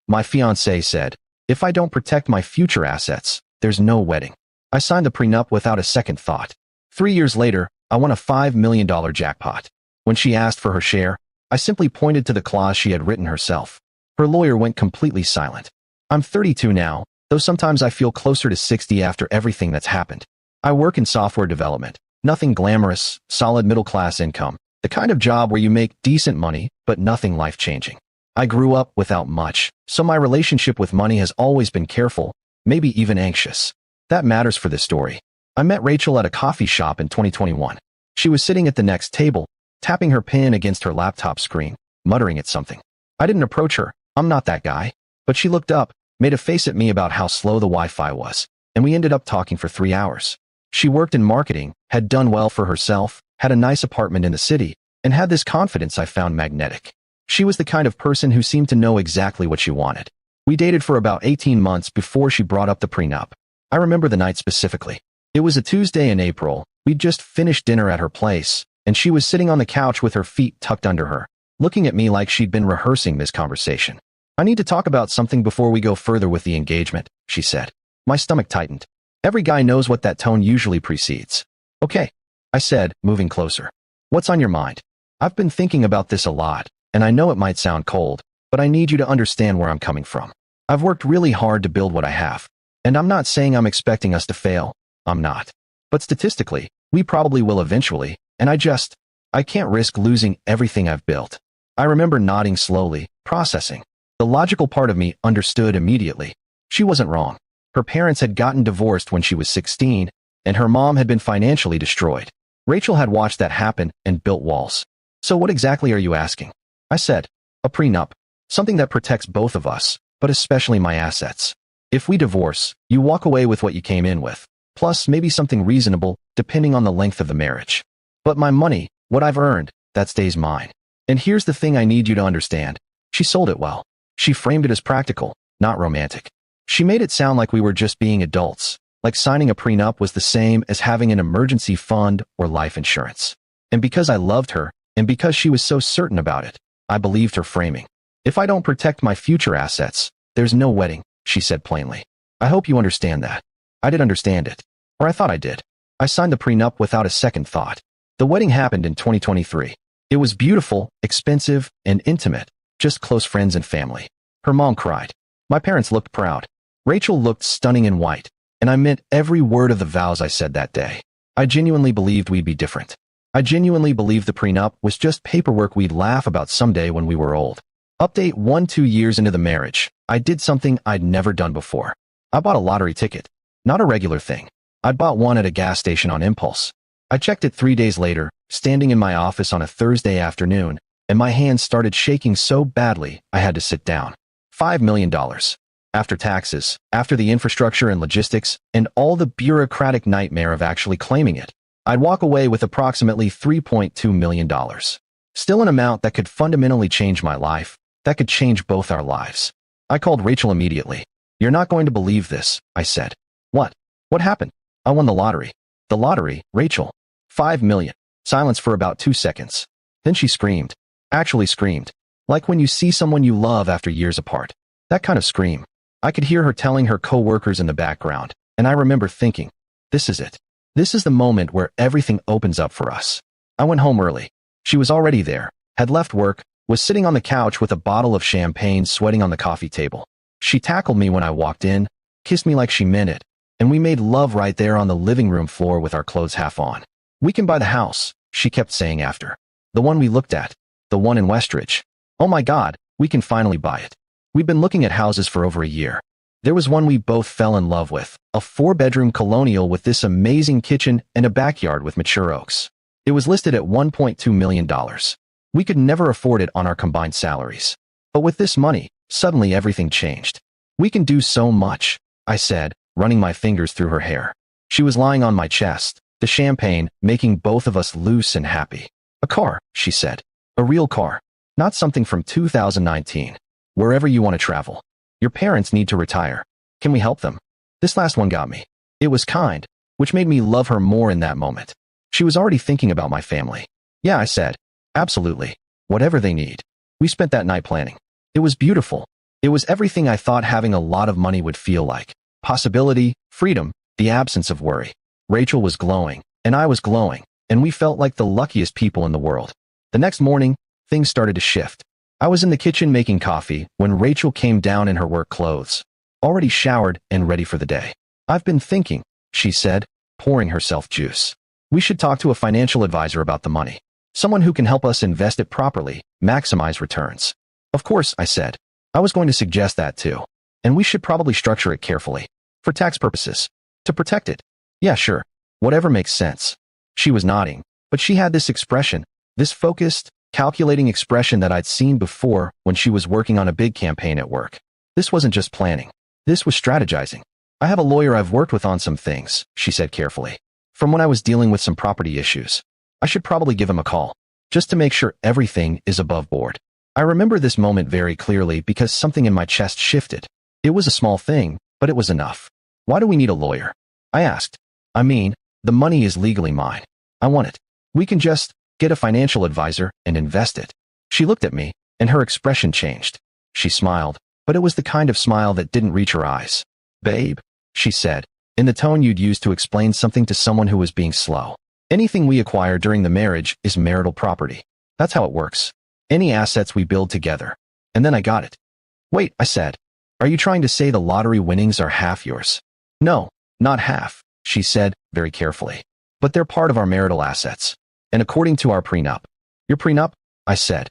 My fiancée said, if I don't protect my future assets, there's no wedding. I signed the prenup without a second thought. 3 years later, I won a $5 million jackpot. When she asked for her share, I simply pointed to the clause she had written herself. Her lawyer went completely silent. I'm 32 now, though sometimes I feel closer to 60 after everything that's happened. I work in software development. Nothing glamorous, solid middle-class income. The kind of job where you make decent money, but nothing life-changing. I grew up without much, so my relationship with money has always been careful, maybe even anxious. That matters for this story. I met Rachel at a coffee shop in 2021. She was sitting at the next table, tapping her pen against her laptop screen, muttering at something. I didn't approach her. I'm not that guy. But she looked up, made a face at me about how slow the Wi-Fi was, and we ended up talking for 3 hours. She worked in marketing, had done well for herself, had a nice apartment in the city, and had this confidence I found magnetic. She was the kind of person who seemed to know exactly what she wanted. We dated for about 18 months before she brought up the prenup. I remember the night specifically. It was a Tuesday in April. We'd just finished dinner at her place, and she was sitting on the couch with her feet tucked under her, looking at me like she'd been rehearsing this conversation. I need to talk about something before we go further with the engagement, she said. My stomach tightened. Every guy knows what that tone usually precedes. Okay, I said, moving closer. What's on your mind? I've been thinking about this a lot, and I know it might sound cold, but I need you to understand where I'm coming from. I've worked really hard to build what I have, and I'm not saying I'm expecting us to fail. I'm not. But statistically, we probably will eventually, and I can't risk losing everything I've built. I remember nodding slowly, processing. The logical part of me understood immediately. She wasn't wrong. Her parents had gotten divorced when she was 16, and her mom had been financially destroyed. Rachel had watched that happen and built walls. So what exactly are you asking? I said, a prenup. Something that protects both of us, but especially my assets. If we divorce, you walk away with what you came in with, plus maybe something reasonable, depending on the length of the marriage. But my money, what I've earned, that stays mine. And here's the thing I need you to understand. She sold it well. She framed it as practical, not romantic. She made it sound like we were just being adults, like signing a prenup was the same as having an emergency fund or life insurance. And because I loved her, and because she was so certain about it, I believed her framing. If I don't protect my future assets, there's no wedding, she said plainly. I hope you understand that. I did understand it. Or I thought I did. I signed the prenup without a second thought. The wedding happened in 2023. It was beautiful, expensive, and intimate, just close friends and family. Her mom cried. My parents looked proud. Rachel looked stunning in white, and I meant every word of the vows I said that day. I genuinely believed we'd be different. I genuinely believed the prenup was just paperwork we'd laugh about someday when we were old. Update 2 years into the marriage, I did something I'd never done before. I bought a lottery ticket. Not a regular thing. I bought one at a gas station on impulse. I checked it 3 days later, standing in my office on a Thursday afternoon, and my hands started shaking so badly I had to sit down. $5 million. After taxes, after the infrastructure and logistics, and all the bureaucratic nightmare of actually claiming it, I'd walk away with approximately $3.2 million. Still an amount that could fundamentally change my life, that could change both our lives. I called Rachel immediately. You're not going to believe this, I said. What? What happened? I won the lottery. The lottery, Rachel. 5 million. Silence for about 2 seconds. Then she screamed. Actually screamed. Like when you see someone you love after years apart. That kind of scream. I could hear her telling her co-workers in the background, and I remember thinking, this is it. This is the moment where everything opens up for us. I went home early. She was already there, had left work, was sitting on the couch with a bottle of champagne sweating on the coffee table. She tackled me when I walked in, kissed me like she meant it, and we made love right there on the living room floor with our clothes half on. We can buy the house, she kept saying after. The one we looked at. The one in Westridge. Oh my God, we can finally buy it. We've been looking at houses for over a year. There was one we both fell in love with, a 4-bedroom colonial with this amazing kitchen and a backyard with mature oaks. It was listed at $1.2 million. We could never afford it on our combined salaries. But with this money, suddenly everything changed. We can do so much, I said, running my fingers through her hair. She was lying on my chest, the champagne making both of us loose and happy. A car, she said. A real car. Not something from 2019. Wherever you want to travel. Your parents need to retire. Can we help them? This last one got me. It was kind, which made me love her more in that moment. She was already thinking about my family. Yeah, I said. Absolutely. Whatever they need. We spent that night planning. It was beautiful. It was everything I thought having a lot of money would feel like. Possibility, freedom, the absence of worry. Rachel was glowing, and I was glowing, and we felt like the luckiest people in the world. The next morning, things started to shift. I was in the kitchen making coffee when Rachel came down in her work clothes, already showered and ready for the day. "I've been thinking," she said, pouring herself juice. "We should talk to a financial advisor about the money. Someone who can help us invest it properly, maximize returns." "Of course," I said. "I was going to suggest that too. And we should probably structure it carefully. For tax purposes. To protect it." "Yeah, sure. Whatever makes sense." She was nodding, but she had this expression, this focused, calculating expression that I'd seen before when she was working on a big campaign at work. This wasn't just planning. This was strategizing. "I have a lawyer I've worked with on some things," she said carefully. "From when I was dealing with some property issues. I should probably give him a call, just to make sure everything is above board." I remember this moment very clearly because something in my chest shifted. It was a small thing, but it was enough. "Why do we need a lawyer?" I asked. "I mean, the money is legally mine. I want it. We can just get a financial advisor and invest it." She looked at me, and her expression changed. She smiled, but it was the kind of smile that didn't reach her eyes. "Babe," she said, in the tone you'd use to explain something to someone who was being slow. "Anything we acquire during the marriage is marital property. That's how it works. Any assets we build together." And then I got it. "Wait," I said. "Are you trying to say the lottery winnings are half yours?" "No, not half," she said, very carefully. "But they're part of our marital assets. And according to our prenup." "Your prenup?" I said.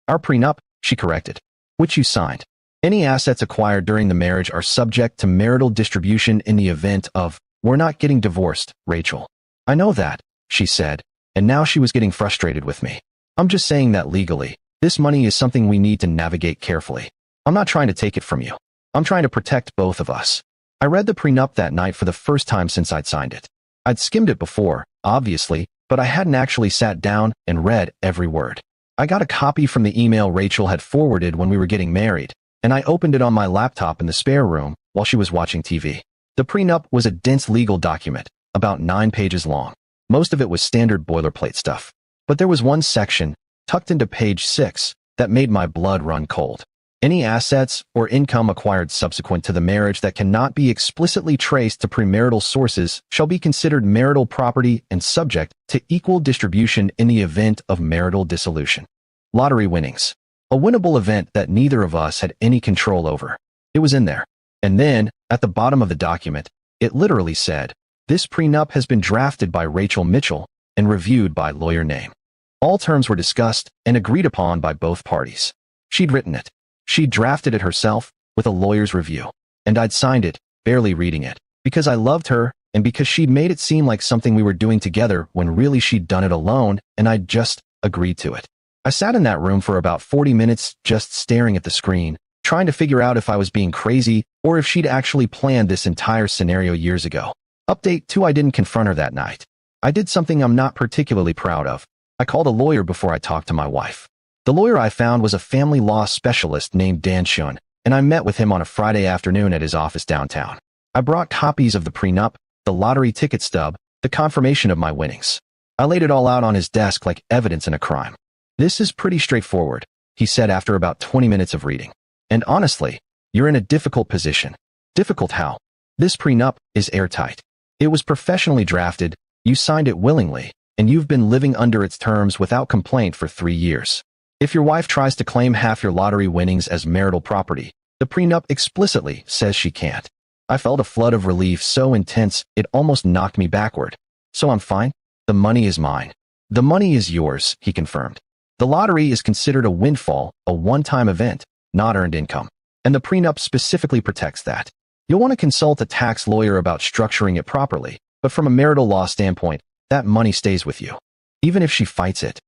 "Our prenup," she corrected. "Which you signed. Any assets acquired during the marriage are subject to marital distribution in the event of, we're not getting divorced, Rachel." "I know that," she said, and now she was getting frustrated with me. "I'm just saying that legally, this money is something we need to navigate carefully. I'm not trying to take it from you. I'm trying to protect both of us." I read the prenup that night for the first time since I'd signed it. I'd skimmed it before, obviously, but I hadn't actually sat down and read every word. I got a copy from the email Rachel had forwarded when we were getting married, and I opened it on my laptop in the spare room while she was watching TV. The prenup was a dense legal document, about 9 pages long. Most of it was standard boilerplate stuff. But there was one section, tucked into page 6, that made my blood run cold. "Any assets or income acquired subsequent to the marriage that cannot be explicitly traced to premarital sources shall be considered marital property and subject to equal distribution in the event of marital dissolution." Lottery winnings. A winnable event that neither of us had any control over. It was in there. And then, at the bottom of the document, it literally said, "This prenup has been drafted by Rachel Mitchell and reviewed by lawyer name." All terms were discussed and agreed upon by both parties. She'd written it. She'd drafted it herself, with a lawyer's review. And I'd signed it, barely reading it, because I loved her and because she'd made it seem like something we were doing together when really she'd done it alone and I'd just agreed to it. I sat in that room for about 40 minutes just staring at the screen, trying to figure out if I was being crazy or if she'd actually planned this entire scenario years ago. Update 2: I didn't confront her that night. I did something I'm not particularly proud of. I called a lawyer before I talked to my wife. The lawyer I found was a family law specialist named Dan Shun, and I met with him on a Friday afternoon at his office downtown. I brought copies of the prenup, the lottery ticket stub, the confirmation of my winnings. I laid it all out on his desk like evidence in a crime. "This is pretty straightforward," he said after about 20 minutes of reading. "And honestly, you're in a difficult position." "Difficult how?" "This prenup is airtight. It was professionally drafted, you signed it willingly, and you've been living under its terms without complaint for 3 years. If your wife tries to claim half your lottery winnings as marital property, the prenup explicitly says she can't." I felt a flood of relief so intense it almost knocked me backward. "So I'm fine? The money is mine." "The money is yours," he confirmed. "The lottery is considered a windfall, a one-time event, not earned income. And the prenup specifically protects that. You'll want to consult a tax lawyer about structuring it properly, but from a marital law standpoint, that money stays with you. Even if she fights it.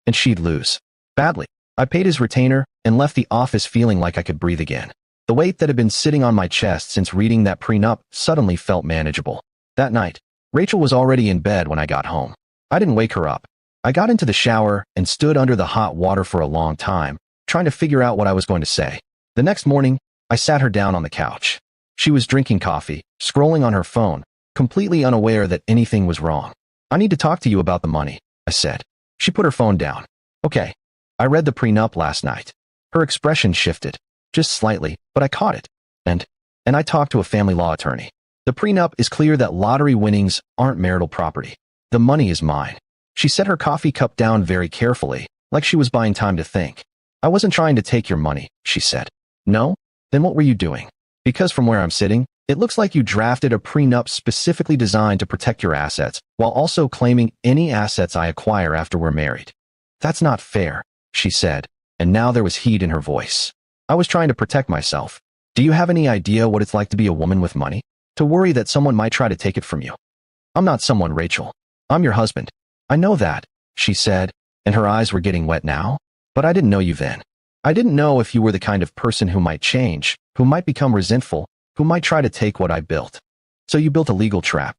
And she'd lose. Badly. I paid his retainer and left the office feeling like I could breathe again. The weight that had been sitting on my chest since reading that prenup suddenly felt manageable. That night, Rachel was already in bed when I got home. I didn't wake her up. I got into the shower and stood under the hot water for a long time, trying to figure out what I was going to say. The next morning, I sat her down on the couch. She was drinking coffee, scrolling on her phone, completely unaware that anything was wrong. "I need to talk to you about the money," I said. She put her phone down. "Okay. I read the prenup last night. Her expression shifted. Just slightly, but I caught it. And I talked to a family law attorney. The prenup is clear that lottery winnings aren't marital property. The money is mine. She set her coffee cup down very carefully, like she was buying time to think. I wasn't trying to take your money, she said. No? Then what were you doing? Because from where I'm sitting, it looks like you drafted a prenup specifically designed to protect your assets, while also claiming any assets I acquire after we're married. That's not fair, she said, and now there was heat in her voice. I was trying to protect myself. Do you have any idea what it's like to be a woman with money? To worry that someone might try to take it from you? I'm not someone, Rachel. I'm your husband. I know that, she said, and her eyes were getting wet now. But I didn't know you then. I didn't know if you were the kind of person who might change, who might become resentful, who might try to take what I built. So you built a legal trap.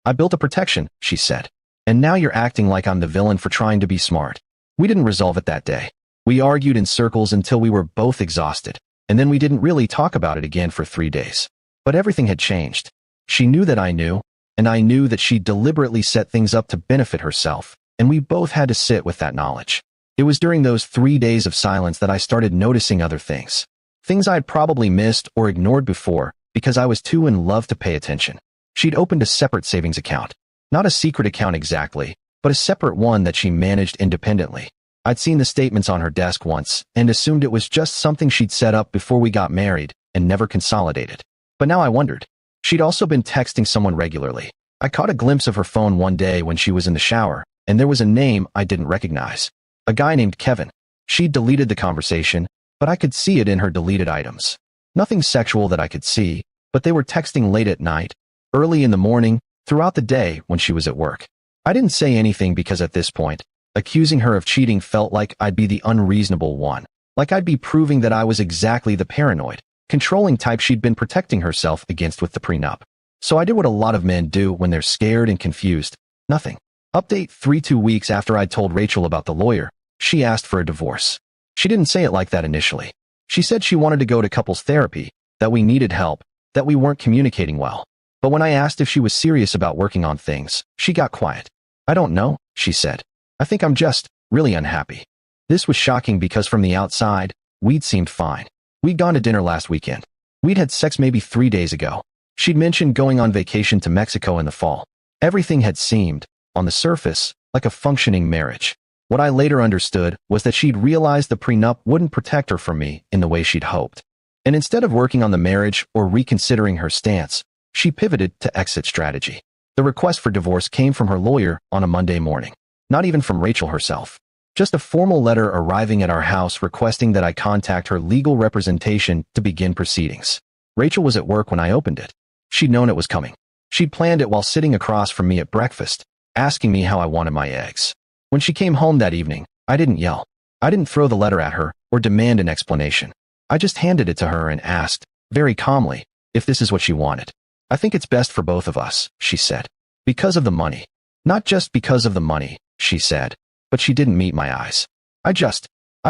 I built a protection, she said. And now you're acting like I'm the villain for trying to be smart. We didn't resolve it that day. We argued in circles until we were both exhausted. And then we didn't really talk about it again for 3 days. But everything had changed. She knew that I knew, and I knew that she deliberately set things up to benefit herself, and we both had to sit with that knowledge. It was during those 3 days of silence that I started noticing other things. Things I'd probably missed or ignored before because I was too in love to pay attention. She'd opened a separate savings account. Not a secret account exactly, but a separate one that she managed independently. I'd seen the statements on her desk once and assumed it was just something she'd set up before we got married and never consolidated. But now I wondered. She'd also been texting someone regularly. I caught a glimpse of her phone one day when she was in the shower, and there was a name I didn't recognize. A guy named Kevin. She'd deleted the conversation, but I could see it in her deleted items. Nothing sexual that I could see, but they were texting late at night, early in the morning, throughout the day when she was at work. I didn't say anything because at this point, accusing her of cheating felt like I'd be the unreasonable one, like I'd be proving that I was exactly the paranoid, controlling type she'd been protecting herself against with the prenup. So I did what a lot of men do when they're scared and confused. Nothing. Update 2 weeks after I'd told Rachel about the lawyer, she asked for a divorce. She didn't say it like that initially. She said she wanted to go to couples therapy, that we needed help, that we weren't communicating well. But when I asked if she was serious about working on things, she got quiet. I don't know, she said. I think I'm just really unhappy. This was shocking because from the outside, we'd seemed fine. We'd gone to dinner last weekend. We'd had sex maybe 3 days ago. She'd mentioned going on vacation to Mexico in the fall. Everything had seemed, on the surface, like a functioning marriage. What I later understood was that she'd realized the prenup wouldn't protect her from me in the way she'd hoped. And instead of working on the marriage or reconsidering her stance, she pivoted to exit strategy. The request for divorce came from her lawyer on a Monday morning. Not even from Rachel herself. Just a formal letter arriving at our house requesting that I contact her legal representation to begin proceedings. Rachel was at work when I opened it. She'd known it was coming. She'd planned it while sitting across from me at breakfast, asking me how I wanted my eggs. When she came home that evening, I didn't yell. I didn't throw the letter at her or demand an explanation. I just handed it to her and asked, very calmly, if this is what she wanted. I think it's best for both of us, she said. Because of the money. Not just because of the money, she said, but she didn't meet my eyes. I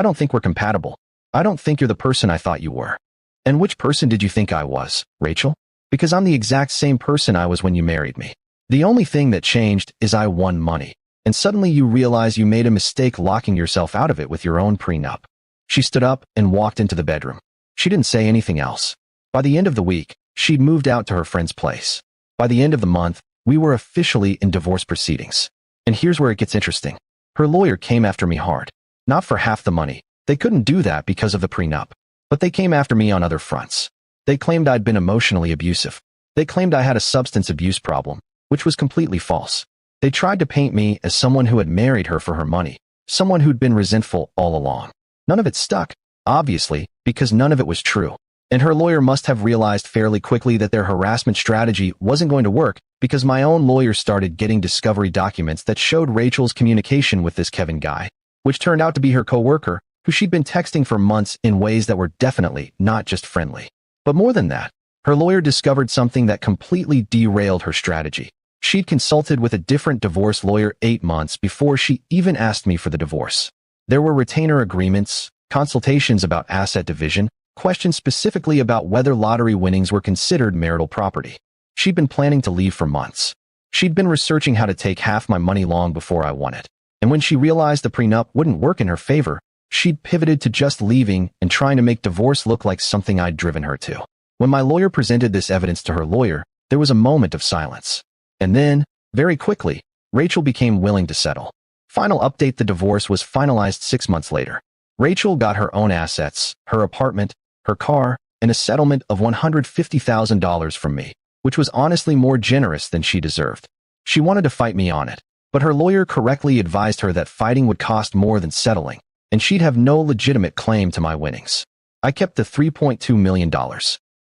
don't think we're compatible. I don't think you're the person I thought you were. And which person did you think I was, Rachel? Because I'm the exact same person I was when you married me. The only thing that changed is I won money, and suddenly you realize you made a mistake locking yourself out of it with your own prenup. She stood up and walked into the bedroom. She didn't say anything else. By the end of the week, she'd moved out to her friend's place. By the end of the month, we were officially in divorce proceedings. And here's where it gets interesting. Her lawyer came after me hard. Not for half the money. They couldn't do that because of the prenup. But they came after me on other fronts. They claimed I'd been emotionally abusive. They claimed I had a substance abuse problem, which was completely false. They tried to paint me as someone who had married her for her money, someone who'd been resentful all along. None of it stuck, obviously, because none of it was true. And her lawyer must have realized fairly quickly that their harassment strategy wasn't going to work because my own lawyer started getting discovery documents that showed Rachel's communication with this Kevin guy, which turned out to be her coworker, who she'd been texting for months in ways that were definitely not just friendly. But more than that, her lawyer discovered something that completely derailed her strategy. She'd consulted with a different divorce lawyer 8 months before she even asked me for the divorce. There were retainer agreements, consultations about asset division, questions specifically about whether lottery winnings were considered marital property. She'd been planning to leave for months. She'd been researching how to take half my money long before I won it. And when she realized the prenup wouldn't work in her favor, She'd pivoted to just leaving and trying to make divorce look like something I'd driven her to. When my lawyer presented this evidence to her lawyer, there was a moment of silence. And then, very quickly, Rachel became willing to settle. Final update: the divorce was finalized 6 months later. Rachel got her own assets, her apartment, her car, and a settlement of $150,000 from me, which was honestly more generous than she deserved. She wanted to fight me on it, but her lawyer correctly advised her that fighting would cost more than settling, and she'd have no legitimate claim to my winnings. I kept the $3.2 million.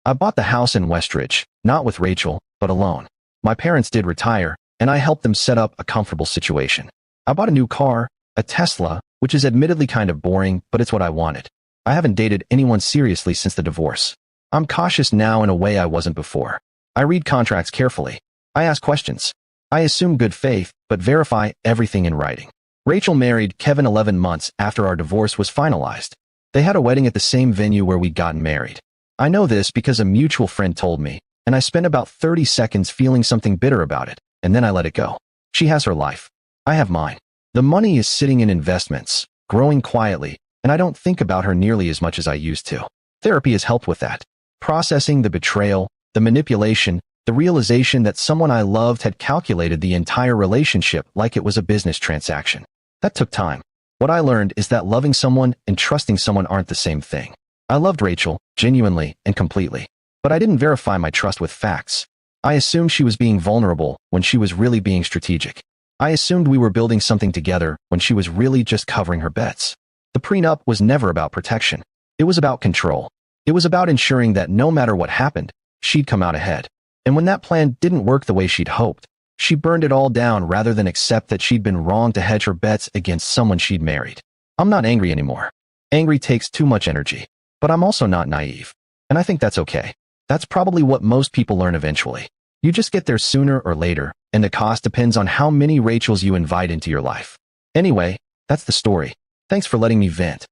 I bought the house in Westridge, not with Rachel, but alone. My parents did retire, and I helped them set up a comfortable situation. I bought a new car, a Tesla, which is admittedly kind of boring, but it's what I wanted. I haven't dated anyone seriously since the divorce. I'm cautious now in a way I wasn't before. I read contracts carefully. I ask questions. I assume good faith, but verify everything in writing. Rachel married Kevin 11 months after our divorce was finalized. They had a wedding at the same venue where we'd gotten married. I know this because a mutual friend told me, and I spent about 30 seconds feeling something bitter about it, and then I let it go. She has her life. I have mine. The money is sitting in investments, growing quietly, and I don't think about her nearly as much as I used to. Therapy has helped with that. Processing the betrayal, the manipulation, the realization that someone I loved had calculated the entire relationship like it was a business transaction. That took time. What I learned is that loving someone and trusting someone aren't the same thing. I loved Rachel, genuinely and completely. But I didn't verify my trust with facts. I assumed she was being vulnerable when she was really being strategic. I assumed we were building something together when she was really just covering her bets. The prenup was never about protection. It was about control. It was about ensuring that no matter what happened, she'd come out ahead. And when that plan didn't work the way she'd hoped, she burned it all down rather than accept that she'd been wrong to hedge her bets against someone she'd married. I'm not angry anymore. Angry takes too much energy. But I'm also not naive. And I think that's okay. That's probably what most people learn eventually. You just get there sooner or later, and the cost depends on how many Rachels you invite into your life. Anyway, that's the story. Thanks for letting me vent.